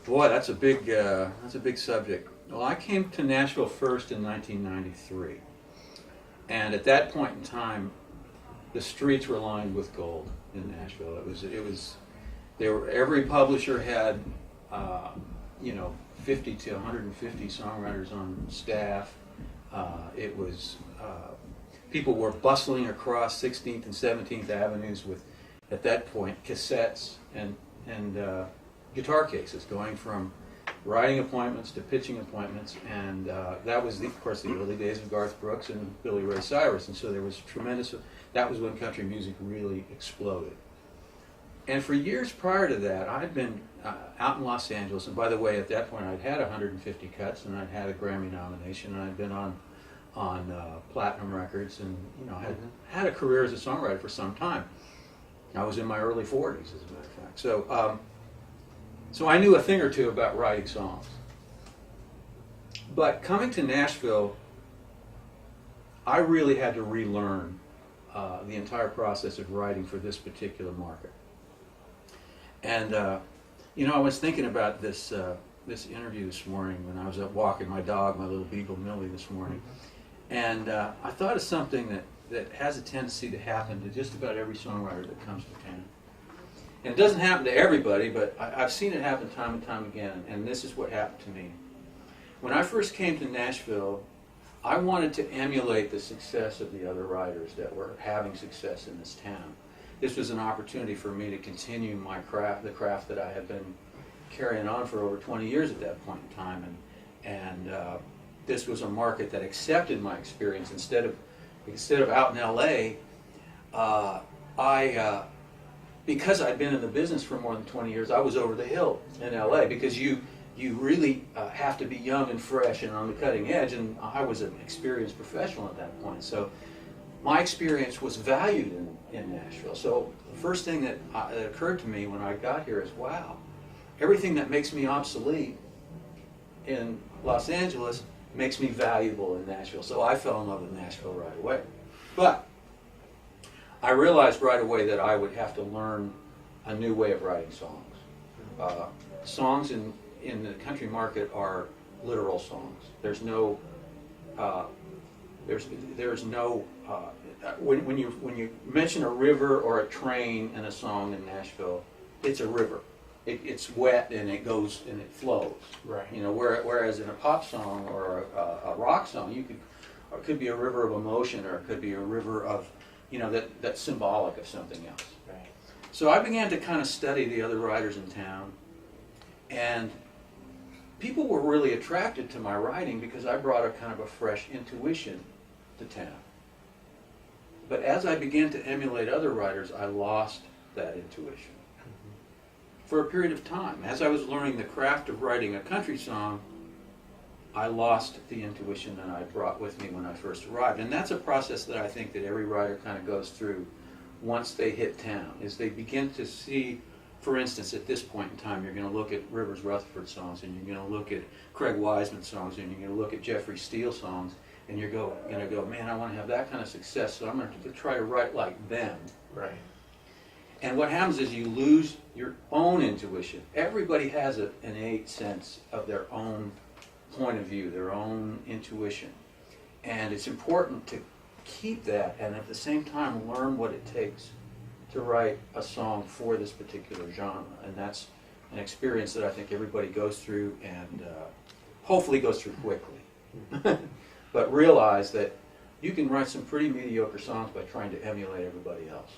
Boy, that's a big subject. Well, I came to Nashville first in 1993, and at that point in time, the streets were lined with gold in Nashville. Every publisher had, 50 to 150 songwriters on staff. People were bustling across 16th and 17th Avenues with, at that point, cassettes and guitar cases, going from writing appointments to pitching appointments, and that was, of course, the early days of Garth Brooks and Billy Ray Cyrus, and so there was tremendous. That was when country music really exploded. And for years prior to that, I'd been out in Los Angeles, and by the way, at that point, I'd had 150 cuts, and I'd had a Grammy nomination, and I'd been on platinum records, and had a career as a songwriter for some time. I was in my early 40s, as a matter of fact. So I knew a thing or two about writing songs. But coming to Nashville, I really had to relearn the entire process of writing for this particular market. And I was thinking about this interview this morning when I was up walking my dog, my little beagle Millie, this morning, and I thought of something that has a tendency to happen to just about every songwriter that comes to town. And it doesn't happen to everybody, but I've seen it happen time and time again, and this is what happened to me. When I first came to Nashville, I wanted to emulate the success of the other writers that were having success in this town. This was an opportunity for me to continue my craft, the craft that I had been carrying on for over 20 years at that point in time, and this was a market that accepted my experience. Instead of out in LA, because I'd been in the business for more than 20 years, I was over the hill in LA, because you really have to be young and fresh and on the cutting edge, and I was an experienced professional at that point. So my experience was valued in Nashville. So the first thing that occurred to me when I got here is, wow, everything that makes me obsolete in Los Angeles makes me valuable in Nashville. So I fell in love with Nashville right away. But I realized right away that I would have to learn a new way of writing songs. Songs in the country market are literal songs. There's no when you mention a river or a train in a song in Nashville, it's a river. It's wet and it goes and it flows. Right. Whereas in a pop song or a rock song, it could be a river of emotion, or it could be a river of that's symbolic of something else. Right. So I began to kind of study the other writers in town, and people were really attracted to my writing because I brought a kind of a fresh intuition to town. But as I began to emulate other writers, I lost that intuition. For a period of time. As I was learning the craft of writing a country song, I lost the intuition that I brought with me when I first arrived. And that's a process that I think that every writer kind of goes through once they hit town, is they begin to see, for instance, at this point in time, you're going to look at Rivers Rutherford songs, and you're going to look at Craig Wiseman songs, and you're going to look at Jeffrey Steele songs, and you're going to go, man, I want to have that kind of success, so I'm going to try to write like them. Right. And what happens is you lose your own intuition. Everybody has an innate sense of their own point of view, their own intuition. And it's important to keep that, and at the same time learn what it takes to write a song for this particular genre. And that's an experience that I think everybody goes through, and hopefully goes through quickly. But realize that you can write some pretty mediocre songs by trying to emulate everybody else.